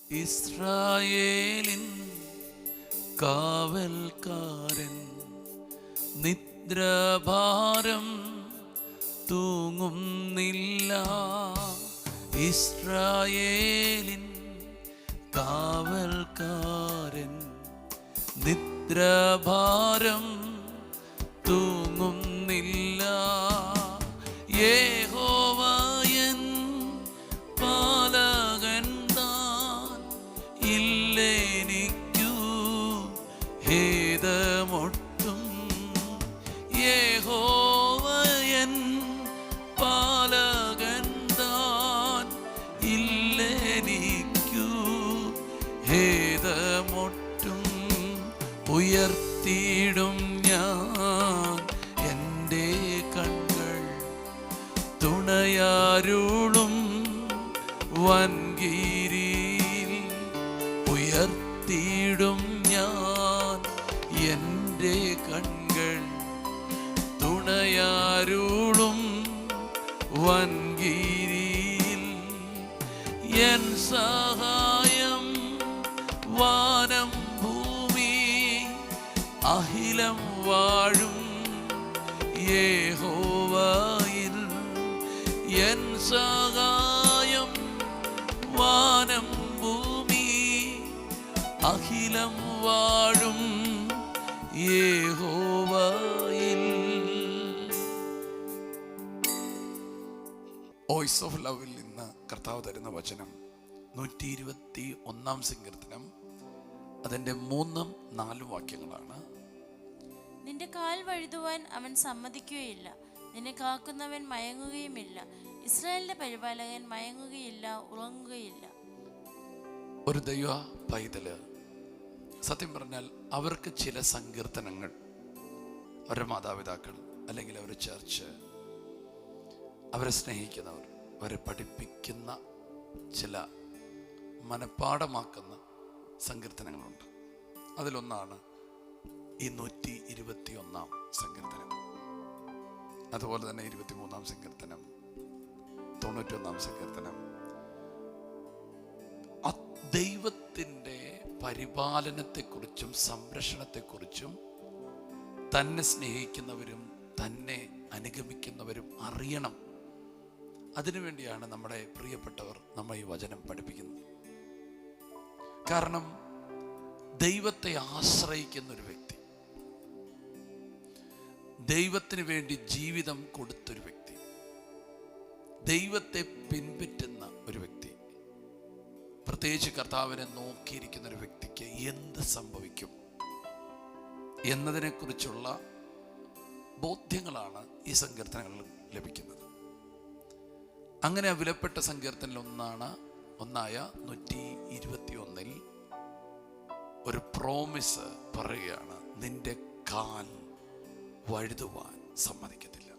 ഇസ്രായേലിൻ കാവൽക്കാരൻ നിദ്രാഭാരം തൂങ്ങുന്നില്ല. ഇസ്രായേലിൻ കാവൽക്കാരൻ നിദ്രാഭാരം തൂങ്ങുന്നില്ല. യഹോവയൻ പാലകൻ താൻ, ഇല്ലെനിക്കു ഖേദമൊട്ടും. യഹോവയൻ പാലകൻ താൻ, ഇല്ലെനിക്കു ഖേദമൊട്ടും. ഉയർത്തിയിടും ഞാൻ എൻ്റെ കണ്ണുകൾ തുണയാരുളും വൻകീരിയിൽ. ഉയർത്തിയിടും ഞാൻ എൻ്റെ കണ്ണുകൾ തുണയാരുളും വൻകീരിയിൽ. എൻ സഹായം വാനം ഭൂമി അഖിലം വാഴും യഹോവയിൽ. എൻ സഹായം വാനം ഭൂമി അഖിലം വാഴും യഹോവയിൽ. വോയിസ് ഓഫ് ലവിൽ നിന്ന് കർത്താവ് തരുന്ന വചനം 121 സങ്കീർത്തനം, അതിൻ്റെ 3ഉം 4ഉം വാക്യങ്ങളാണ്. നിന്റെ കാൽ വഴുതുവാൻ അവൻ സമ്മതിക്കുകയില്ല, നിന്നെ കാക്കുന്നവൻ മയങ്ങുകയുമില്ല. ഇസ്രായേലിന്റെ പരിപാലകൻ മയങ്ങുകയില്ല, ഉറങ്ങുകയില്ല. ഒരു ദൈവ പൈതല് സത്യം പറഞ്ഞാൽ അവർക്ക് ചില സങ്കീർത്തനങ്ങൾ അവരുടെ മാതാപിതാക്കൾ അല്ലെങ്കിൽ അവരുടെ ചർച്ച്, അവരെ സ്നേഹിക്കുന്നവർ, അവരെ പഠിപ്പിക്കുന്ന ചില മനഃപ്പാഠമാക്കുന്ന സങ്കീർത്തനങ്ങളുണ്ട്. അതിലൊന്നാണ് ഈ 121 സങ്കീർത്തനം. അതുപോലെ തന്നെ 23 സങ്കീർത്തനം, 91 സങ്കീർത്തനം. ദൈവത്തിൻ്റെ പരിപാലനത്തെക്കുറിച്ചും സംരക്ഷണത്തെക്കുറിച്ചും തന്നെ സ്നേഹിക്കുന്നവരും തന്നെ അനുഗമിക്കുന്നവരും അറിയണം. അതിനുവേണ്ടിയാണ് നമ്മുടെ പ്രിയപ്പെട്ടവർ നമ്മൾ ഈ വചനം പഠിപ്പിക്കുന്നത്. കാരണം ദൈവത്തെ ആശ്രയിക്കുന്ന ഒരു വ്യക്തി, ദൈവത്തിന് വേണ്ടി ജീവിതം കൊടുത്തൊരു വ്യക്തി, ദൈവത്തെ പിൻപറ്റുന്ന ഒരു വ്യക്തി, പ്രത്യേകിച്ച് കർത്താവിനെ നോക്കിയിരിക്കുന്ന ഒരു വ്യക്തിക്ക് എന്ത് സംഭവിക്കും എന്നതിനെക്കുറിച്ചുള്ള ബോധ്യങ്ങളാണ് ഈ സങ്കീർത്തനങ്ങളിൽ ലഭിക്കുന്നത്. അങ്ങനെ വിലപ്പെട്ട സങ്കീർത്തനത്തിൽ ഒന്നായ 121 ഒരു പ്രോമിസ് പറയുകയാണ്: നിന്റെ കാൽ വഴുതുവാൻ സമ്മതിക്കത്തില്ല,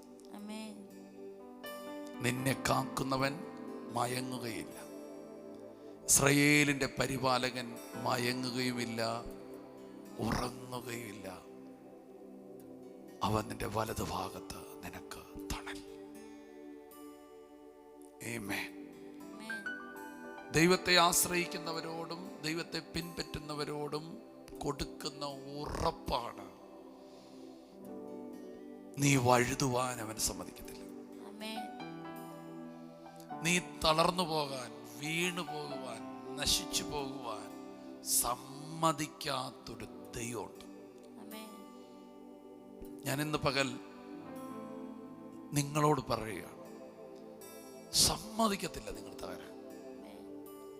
നിന്നെ കാക്കുന്നവൻ മയങ്ങുകയില്ല. ഇസ്രായേലിന്റെ പരിപാലകൻ മയങ്ങുകയുമില്ല, ഉറങ്ങുകയില്ല. അവൻ നിന്റെ വലതുഭാഗത്ത് നിനക്ക് തണൽ. ആമേൻ. ദൈവത്തെ ആശ്രയിക്കുന്നവരോടും ദൈവത്തെ പിൻപറ്റുന്നവരോടും കൊടുക്കുന്ന ഉറപ്പാണ്, നീ വഴുതുവാൻ അവൻ സമ്മതിക്കത്തില്ല. നീ തളർന്നു പോകാൻ, വീണു പോകുവാൻ, നശിച്ചു പോകുവാൻ സമ്മതിക്കാത്തൊരു ദൈവമുണ്ട്. ഞാൻ ഇന്ന് പകൽ നിങ്ങളോട് പറയുകയാണ്, സമ്മതിക്കത്തില്ല നിങ്ങൾ തകരാൻ,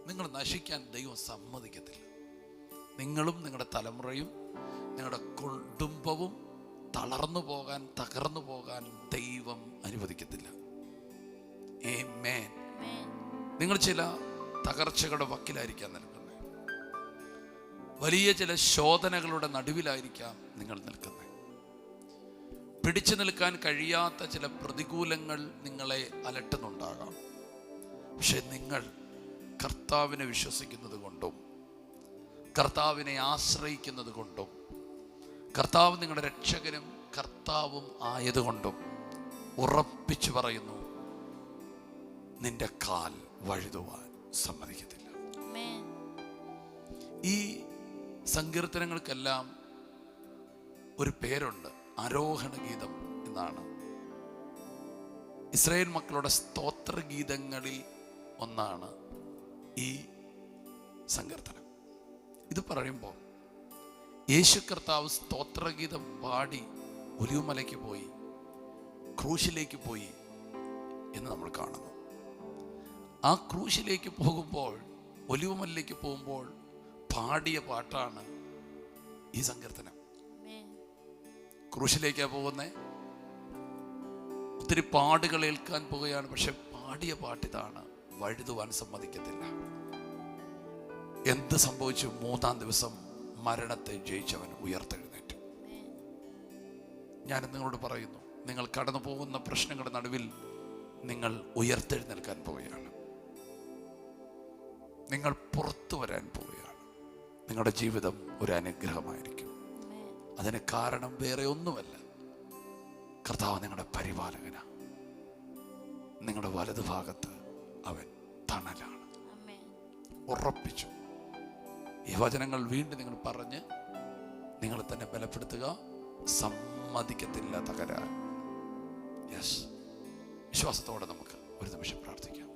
നിങ്ങൾ നശിക്കാൻ ദൈവം സമ്മതിക്കത്തില്ല. നിങ്ങളും നിങ്ങളുടെ തലമുറയും നിങ്ങളുടെ കുടുംബവും തളർന്നു പോകാൻ, തകർന്നു പോകാൻ ദൈവം അനുവദിക്കത്തില്ല. ആമേൻ. നിങ്ങൾ ചില തകർച്ചകളുടെ വക്കിലായിരിക്കാം നിൽക്കുന്നത്, വലിയ ചില ശോധനകളുടെ നടുവിലായിരിക്കാം നിങ്ങൾ നിൽക്കുന്നത്. പിടിച്ചു നിൽക്കാൻ കഴിയാത്ത ചില പ്രതികൂലങ്ങൾ നിങ്ങളെ അലട്ടുന്നുണ്ടാകാം. പക്ഷെ നിങ്ങൾ കർത്താവിനെ വിശ്വസിക്കുന്നത് കൊണ്ടും കർത്താവിനെ ആശ്രയിക്കുന്നത് കൊണ്ടും കർത്താവ് നിങ്ങളുടെ രക്ഷകനും കർത്താവും ആയതുകൊണ്ടും ഉറപ്പിച്ചു പറയുന്നു, നിന്റെ കാൽ വഴുതുവാൻ സമ്മതിക്കത്തില്ല. ഈ സങ്കീർത്തനങ്ങൾക്കെല്ലാം ഒരു പേരുണ്ട്, ആരോഹണ ഗീതം എന്നാണ്. ഇസ്രായേൽ മക്കളുടെ സ്തോത്രഗീതങ്ങളിൽ ഒന്നാണ് ഈ സങ്കീർത്തനം. ഇത് പറയുമ്പോൾ യേശു കർത്താവ് സ്തോത്രഗീതം പാടി ഒലിവുമലയ്ക്ക് പോയി, ക്രൂശിലേക്ക് പോയി എന്ന് നമ്മൾ കാണുന്നു. ആ ക്രൂശിലേക്ക് പോകുമ്പോൾ, ഒലിവുമലയിലേക്ക് പോകുമ്പോൾ പാടിയ പാട്ടാണ് ഈ സങ്കീർത്തനം. ക്രൂശിലേക്കാണ് പോകുന്നത്, ഒത്തിരി പാടുകൾ ഏൽക്കാൻ പോവുകയാണ്. പക്ഷെ പാടിയ പാട്ടിതാണ്, വഴുതുവാൻ സമ്മതിക്കത്തില്ല. എന്ത് സംഭവിച്ചു? 3-ാം ദിവസം മരണത്തെ ജയിച്ചവൻ ഉയർത്തെഴുന്നേറ്റു. ഞാൻ നിങ്ങളോട് പറയുന്നു, നിങ്ങൾ കടന്നു പോകുന്ന പ്രശ്നങ്ങളുടെ നടുവിൽ നിങ്ങൾ ഉയർത്തെഴുന്നേൽക്കാൻ പോവുകയാണ്. നിങ്ങൾ പുറത്തു വരാൻ പോവുകയാണ്. നിങ്ങളുടെ ജീവിതം ഒരു അനുഗ്രഹമായിരിക്കും. അതിന് കാരണം വേറെ ഒന്നുമല്ല, കർത്താവ് നിങ്ങളുടെ പരിപാലകനാണ്. നിങ്ങളുടെ വലതുഭാഗത്ത് അവൻ തണലാണ്. ഉറപ്പിച്ചു. ഈ വചനങ്ങൾ വീണ്ടും നിങ്ങൾ പറഞ്ഞ് നിങ്ങളെ തന്നെ ബലപ്പെടുത്തുക. സമ്മതിക്കത്തില്ല തകരാൻ. യെസ്, വിശ്വാസത്തോടെ നമുക്ക് ഒരു നിമിഷം പ്രാർത്ഥിക്കാം.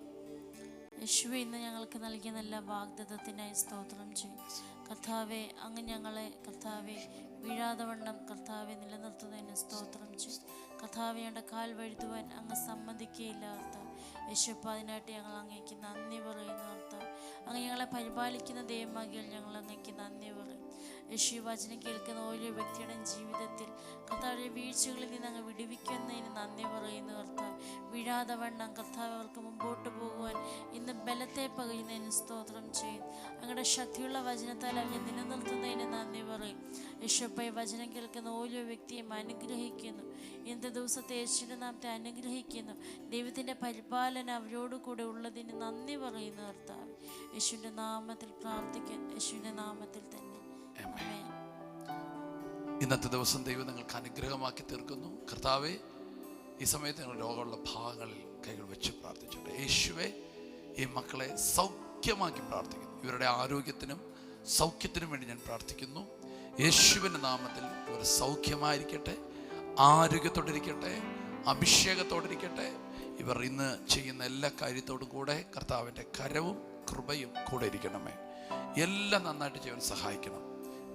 യേശുവേ, ഇന്ന് ഞങ്ങൾക്ക് നൽകിയ നല്ല വാഗ്ദത്തത്തിനായി സ്തോത്രം ചെയ്യും. കർത്താവെ, അങ്ങ് ഞങ്ങളെ കർത്താവെ വീഴാതെ വണ്ണം കർത്താവെ നിലനിർത്തുന്നതിന് സ്തോത്രം ചെയ്യും. കർത്താവെ, ഞങ്ങളുടെ കാൽ വഴുതുവാൻ അങ്ങ് സമ്മതിക്കുകയില്ല കർത്താവ്. യേശുപ്പ, അതിനായിട്ട് ഞങ്ങൾ അങ്ങേക്ക് നന്ദി പറയുന്നു കർത്താവ്. അങ്ങ് ഞങ്ങളെ പരിപാലിക്കുന്ന ദൈവമാകിയാൽ ഞങ്ങൾ അങ്ങേക്ക് നന്ദി പറയും. യേശു, വചനം കേൾക്കുന്ന ഓരോ വ്യക്തിയുടെ ജീവിതത്തിൽ കർത്താവിൻ്റെ വീഴ്ചകളിൽ നിന്ന് അങ്ങ് വിടുവിക്കുന്നതിന് നന്ദി പറയുന്നു കർത്താവ്. വീഴാതെ വണ്ണം കർത്താവ് അവർക്ക് മുമ്പോട്ട് പോകുവാൻ ഇന്ന് ബലത്തെ പകരുന്നതിന് സ്തോത്രം ചെയ്യും. അങ്ങയുടെ ശക്തിയുള്ള വചനത്താൽ അവരെ നിലനിർത്തുന്നതിന് നന്ദി പറയും. യേശുപ്പ, ഈ വചനം കേൾക്കുന്ന ഓരോ വ്യക്തിയും അനുഗ്രഹിക്കുന്നു. ഇന്നത്തെ ദിവസത്തെ യേശുവിൻ്റെ നാമത്തെ അനുഗ്രഹിക്കുന്നു. ദൈവത്തിൻ്റെ പരിപാലന അവരോട് കൂടെ ഉള്ളതിന് നന്ദി പറയുന്നു കർത്താവ്. യേശുവിൻ്റെ നാമത്തിൽ പ്രാർത്ഥിക്കുന്നു, യേശുവിൻ്റെ നാമത്തിൽ തന്നെ. ഇന്നത്തെ ദിവസം ദൈവം നിങ്ങൾക്ക് അനുഗ്രഹമാക്കി തീർക്കുന്നു. കർത്താവെ, ഈ സമയത്ത് നിങ്ങൾ രോഗമുള്ള ഭാഗങ്ങളിൽ കൈകൾ വെച്ച് പ്രാർത്ഥിച്ചിട്ട്, യേശുവെ, ഈ മക്കളെ സൗഖ്യമാക്കി പ്രാർത്ഥിക്കുന്നു. ഇവരുടെ ആരോഗ്യത്തിനും സൗഖ്യത്തിനും വേണ്ടി ഞാൻ പ്രാർത്ഥിക്കുന്നു. യേശുവിൻ്റെ നാമത്തിൽ ഇവർ സൗഖ്യമായിരിക്കട്ടെ, ആരോഗ്യത്തോടിരിക്കട്ടെ, അഭിഷേകത്തോടിരിക്കട്ടെ. ഇവർ ഇന്ന് ചെയ്യുന്ന എല്ലാ കാര്യത്തോടും കൂടെ കർത്താവിൻ്റെ കരവും കൃപയും കൂടെ ഇരിക്കണമേ. എല്ലാം നന്നായിട്ട് ചെയ്യാൻ സഹായിക്കണം.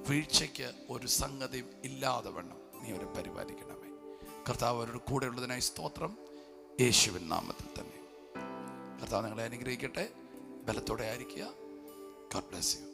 വീഴ്ചയ്ക്ക് ഒരു സംഗതിയും ഇല്ലാതെ വണ്ണം നീ അവരെ പരിപാലിക്കണമേ. കർത്താവ് അവരുടെ കൂടെ ഉള്ളതിനായി സ്തോത്രം, യേശുവിൻ നാമത്തിൽ തന്നെ. കർത്താവ് നിങ്ങളെ അനുഗ്രഹിക്കട്ടെ. ബലത്തോടെ ആയിരിക്കുക. God bless you.